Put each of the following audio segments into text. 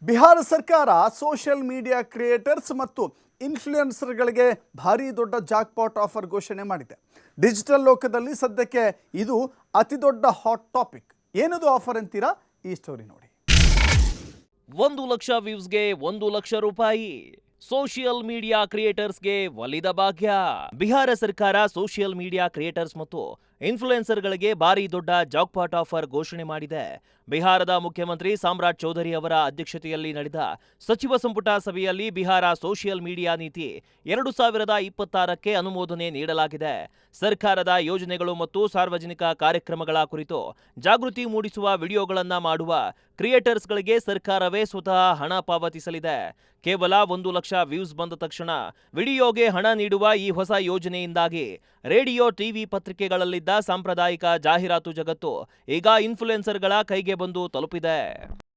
ಬಿಹಾರ ಸರ್ಕಾರ social media creators ಮತ್ತು ಇನ್ಫ್ಲುಯೆನ್ಸರ್ಗಳಿಗೆ ಭಾರಿ ದೊಡ್ಡ ಜಾಕ್ಪಾಟ್ ಆಫರ್ ಘೋಷಣೆ ಮಾಡಿದೆ. ಡಿಜಿಟಲ್ ಲೋಕದಲ್ಲಿ ಸದ್ಯಕ್ಕೆ ಇದು ಅತಿ ದೊಡ್ಡ ಹಾಟ್ ಟಾಪಿಕ್. ಏನದು ಆಫರ್ ಅಂತೀರಾ? ಈ ಸ್ಟೋರಿ ನೋಡಿ. 1 ಲಕ್ಷ ವ್ಯೂಸ್ಗೆ 1 ಲಕ್ಷ ರೂಪಾಯಿ. ಸೋಷಿಯಲ್ ಮೀಡಿಯಾ ಕ್ರಿಯೇಟರ್ಸ್ಗೆ ಒಲಿದ ಭಾಗ್ಯ. ಬಿಹಾರ ಸರ್ಕಾರ ಸೋಷಿಯಲ್ ಮೀಡಿಯಾ ಕ್ರಿಯೇಟರ್ಸ್ ಮತ್ತು ಇನ್ಫ್ಲುಯೆನ್ಸರ್ಗಳಿಗೆ ಭಾರಿ ದೊಡ್ಡ ಜಾಕ್ಪಾಟ್ ಆಫರ್ ಘೋಷಣೆ ಮಾಡಿದೆ. ಬಿಹಾರದ ಮುಖ್ಯಮಂತ್ರಿ ಸಾಮ್ರಾಟ್ ಚೌಧರಿ ಅವರ ಅಧ್ಯಕ್ಷತೆಯಲ್ಲಿ ನಡೆದ ಸಚಿವ ಸಂಪುಟ ಸಭೆಯಲ್ಲಿ ಬಿಹಾರ ಸೋಷಿಯಲ್ ಮೀಡಿಯಾ ನೀತಿ 2026ಕ್ಕೆ ಅನುಮೋದನೆ ನೀಡಲಾಗಿದೆ. ಸರ್ಕಾರದ ಯೋಜನೆಗಳು ಮತ್ತು ಸಾರ್ವಜನಿಕ ಕಾರ್ಯಕ್ರಮಗಳ ಕುರಿತು ಜಾಗೃತಿ ಮೂಡಿಸುವ ವಿಡಿಯೋಗಳನ್ನು ಮಾಡುವ ಕ್ರಿಯೇಟರ್ಸ್ಗಳಿಗೆ ಸರ್ಕಾರವೇ ಸ್ವತಃ ಹಣ ಪಾವತಿಸಲಿದೆ. ಕೇವಲ 1 ಲಕ್ಷ ವ್ಯೂಸ್ ಬಂದ ತಕ್ಷಣ ವಿಡಿಯೋಗೆ ಹಣ ನೀಡುವ ಈ ಹೊಸ ಯೋಜನೆಯಿಂದಾಗಿ ರೇಡಿಯೋ, ಟಿವಿ, ಪತ್ರಿಕೆಗಳಲ್ಲಿದ್ದ ಸಾಂಪ್ರದಾಯಿಕ ಜಾಹೀರಾತು ಜಗತ್ತು ಈಗ ಇನ್ಫ್ಲುಯೆನ್ಸರ್ಗಳ ಕೈಗೆ ಬಂದು ತಲುಪಿದೆ.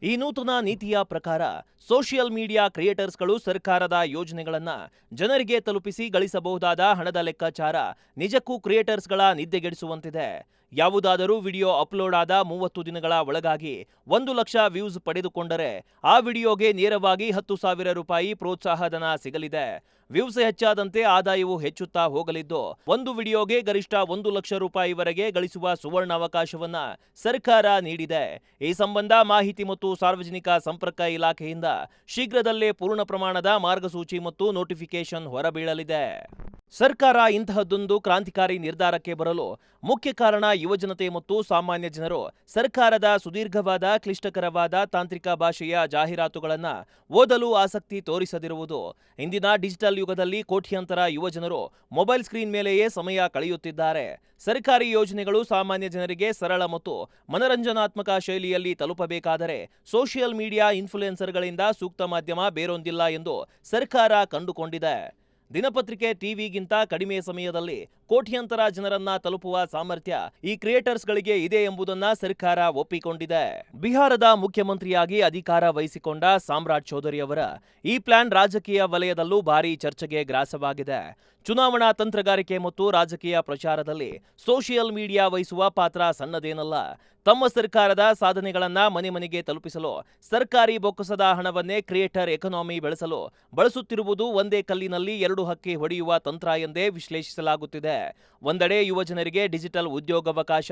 ಈ ನೂತನ ನೀತಿಯ ಪ್ರಕಾರ ಸೋಷಿಯಲ್ ಮೀಡಿಯಾ ಕ್ರಿಯೇಟರ್ಸ್ಗಳು ಸರ್ಕಾರದ ಯೋಜನೆಗಳನ್ನು ಜನರಿಗೆ ತಲುಪಿಸಿ ಗಳಿಸಬಹುದಾದ ಹಣದ ಲೆಕ್ಕಾಚಾರ ನಿಜಕ್ಕೂ ಕ್ರಿಯೇಟರ್ಸ್ಗಳ ನಿದ್ದೆಗೆಡಿಸುವಂತಿದೆ. ಯಾವುದಾದರೂ ವಿಡಿಯೋ ಅಪ್ಲೋಡ್ ಆದ 30 ದಿನಗಳ ಒಳಗಾಗಿ 1 ಲಕ್ಷ ವ್ಯೂಸ್ ಪಡೆದುಕೊಂಡರೆ ಆ ವಿಡಿಯೋಗೆ ನೇರವಾಗಿ 10,000 ರೂಪಾಯಿ ಪ್ರೋತ್ಸಾಹಧನ ಸಿಗಲಿದೆ. ವ್ಯೂಸ್ ಹೆಚ್ಚಾದಂತೆ ಆದಾಯವು ಹೆಚ್ಚುತ್ತಾ ಹೋಗಲಿದ್ದು, ಒಂದು ವಿಡಿಯೋಗೆ ಗರಿಷ್ಠ 1 ಲಕ್ಷ ರೂಪಾಯಿವರೆಗೆ ಗಳಿಸುವ ಸುವರ್ಣ ಅವಕಾಶವನ್ನ ಸರ್ಕಾರ ನೀಡಿದೆ. ಈ ಸಂಬಂಧ ಮಾಹಿತಿ ಮತ್ತು ಸಾರ್ವಜನಿಕ ಸಂಪರ್ಕ ಇಲಾಖೆಯಿಂದ ಶೀಘ್ರದಲ್ಲೇ ಪೂರ್ಣ ಪ್ರಮಾಣದ ಮಾರ್ಗಸೂಚಿ ಮತ್ತು ನೋಟಿಫಿಕೇಶನ್ ಹೊರಬೀಳಲಿದೆ. ಸರ್ಕಾರ ಇಂತಹದ್ದೊಂದು ಕ್ರಾಂತಿಕಾರಿ ನಿರ್ಧಾರಕ್ಕೆ ಬರಲು ಮುಖ್ಯ ಕಾರಣ ಯುವಜನತೆ ಮತ್ತು ಸಾಮಾನ್ಯ ಜನರು ಸರ್ಕಾರದ ಸುದೀರ್ಘವಾದ, ಕ್ಲಿಷ್ಟಕರವಾದ ತಾಂತ್ರಿಕ ಭಾಷೆಯ ಜಾಹೀರಾತುಗಳನ್ನು ಓದಲು ಆಸಕ್ತಿ ತೋರಿಸದಿರುವುದು. ಇಂದಿನ ಡಿಜಿಟಲ್ ಯುಗದಲ್ಲಿ ಕೋಟ್ಯಾಂತರ ಯುವಜನರು ಮೊಬೈಲ್ ಸ್ಕ್ರೀನ್ ಮೇಲೆಯೇ ಸಮಯ ಕಳೆಯುತ್ತಿದ್ದಾರೆ. ಸರ್ಕಾರಿ ಯೋಜನೆಗಳು ಸಾಮಾನ್ಯ ಜನರಿಗೆ ಸರಳ ಮತ್ತು ಮನರಂಜನಾತ್ಮಕ ಶೈಲಿಯಲ್ಲಿ ತಲುಪಬೇಕಾದರೆ ಸೋಷಿಯಲ್ ಮೀಡಿಯಾ ಇನ್ಫ್ಲುಯೆನ್ಸರ್ಗಳಿಂದ ಸೂಕ್ತ ಮಾಧ್ಯಮ ಬೇರೊಂದಿಲ್ಲ ಎಂದು ಸರ್ಕಾರ ಕಂಡುಕೊಂಡಿದೆ. ದಿನಪತ್ರಿಕೆ, ಟಿವಿಗಿಂತ ಕಡಿಮೆ ಸಮಯದಲ್ಲಿ ಕೋಟ್ಯಾಂತರ ಜನರನ್ನ ತಲುಪುವ ಸಾಮರ್ಥ್ಯ ಈ ಕ್ರಿಯೇಟರ್ಸ್ಗಳಿಗೆ ಇದೆ ಎಂಬುದನ್ನ ಸರ್ಕಾರ ಒಪ್ಪಿಕೊಂಡಿದೆ. ಬಿಹಾರದ ಮುಖ್ಯಮಂತ್ರಿಯಾಗಿ ಅಧಿಕಾರ ವಹಿಸಿಕೊಂಡ ಸಾಮ್ರಾಟ್ ಚೌಧರಿ ಅವರ ಈ ಪ್ಲಾನ್ ರಾಜಕೀಯ ವಲಯದಲ್ಲೂ ಭಾರೀ ಚರ್ಚೆಗೆ ಗ್ರಾಸವಾಗಿದೆ. ಚುನಾವಣಾ ತಂತ್ರಗಾರಿಕೆ ಮತ್ತು ರಾಜಕೀಯ ಪ್ರಚಾರದಲ್ಲಿ ಸೋಷಿಯಲ್ ಮೀಡಿಯಾ ವಹಿಸುವ ಪಾತ್ರ ಸಣ್ಣದೇನಲ್ಲ. ತಮ್ಮ ಸರ್ಕಾರದ ಸಾಧನೆಗಳನ್ನ ಮನೆ ಮನೆಗೆ ತಲುಪಿಸಲು ಸರ್ಕಾರಿ ಬೊಕ್ಕಸದ ಹಣವನ್ನೇ ಕ್ರಿಯೇಟರ್ ಎಕಾನಮಿ ಬೆಳೆಸಲು ಬಳಸುತ್ತಿರುವುದು ಒಂದೇ ಕಲ್ಲಿನಲ್ಲಿ 2 ಹಕ್ಕಿ ಹೊಡೆಯುವ ತಂತ್ರ ಎಂದೇ ವಿಶ್ಲೇಷಿಸಲಾಗುತ್ತಿದೆ. ಒಂದೆಡೆ ಯುವಜನರಿಗೆ ಡಿಜಿಟಲ್ ಉದ್ಯೋಗಾವಕಾಶ,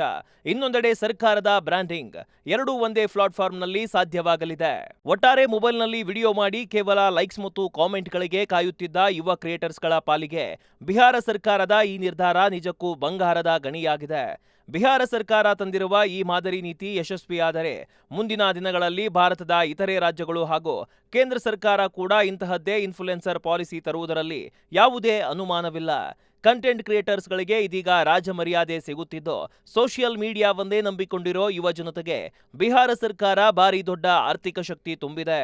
ಇನ್ನೊಂದೆಡೆ ಸರ್ಕಾರದ ಬ್ರ್ಯಾಂಡಿಂಗ್. ಎರಡೂ ಒಂದೇ ಪ್ಲಾಟ್ಫಾರ್ಮ್ನಲ್ಲಿ ಸಾಧ್ಯವಾಗಲಿದೆ. ಒಟ್ಟಾರೆ ಮೊಬೈಲ್ನಲ್ಲಿ ವಿಡಿಯೋ ಮಾಡಿ ಕೇವಲ ಲೈಕ್ಸ್ ಮತ್ತು ಕಾಮೆಂಟ್ಗಳಿಗೆ ಕಾಯುತ್ತಿದ್ದ ಯುವ ಕ್ರಿಯೇಟರ್ಸ್ಗಳ ಪಾಲಿಗೆ ಬಿಹಾರ ಸರ್ಕಾರದ ಈ ನಿರ್ಧಾರ ನಿಜಕ್ಕೂ ಬಂಗಾರದ ಗಣಿಯಾಗಿದೆ. ಬಿಹಾರ ಸರ್ಕಾರ ತಂದಿರುವ ಈ ಮಾದರಿ ನೀತಿ ಯಶಸ್ವಿಯಾದರೆ ಮುಂದಿನ ದಿನಗಳಲ್ಲಿ ಭಾರತದ ಇತರೆ ರಾಜ್ಯಗಳು ಹಾಗೂ ಕೇಂದ್ರ ಸರ್ಕಾರ ಕೂಡ ಇಂತಹದ್ದೇ ಇನ್ಫ್ಲುಯೆನ್ಸರ್ ಪಾಲಿಸಿ ತರುವುದರಲ್ಲಿ ಯಾವುದೇ ಅನುಮಾನವಿಲ್ಲ. ಕಂಟೆಂಟ್ ಕ್ರಿಯೇಟರ್ಸ್ಗಳಿಗೆ ಇದೀಗ ರಾಜಮರ್ಯಾದೆ ಸಿಗುತ್ತಿದ್ದು, ಸೋಷಿಯಲ್ ಮೀಡಿಯಾವನ್ನೇ ನಂಬಿಕೊಂಡಿರೋ ಯುವ ಜನತೆಗೆ ಬಿಹಾರ ಸರ್ಕಾರ ಭಾರಿ ದೊಡ್ಡ ಆರ್ಥಿಕ ಶಕ್ತಿ ತುಂಬಿದೆ.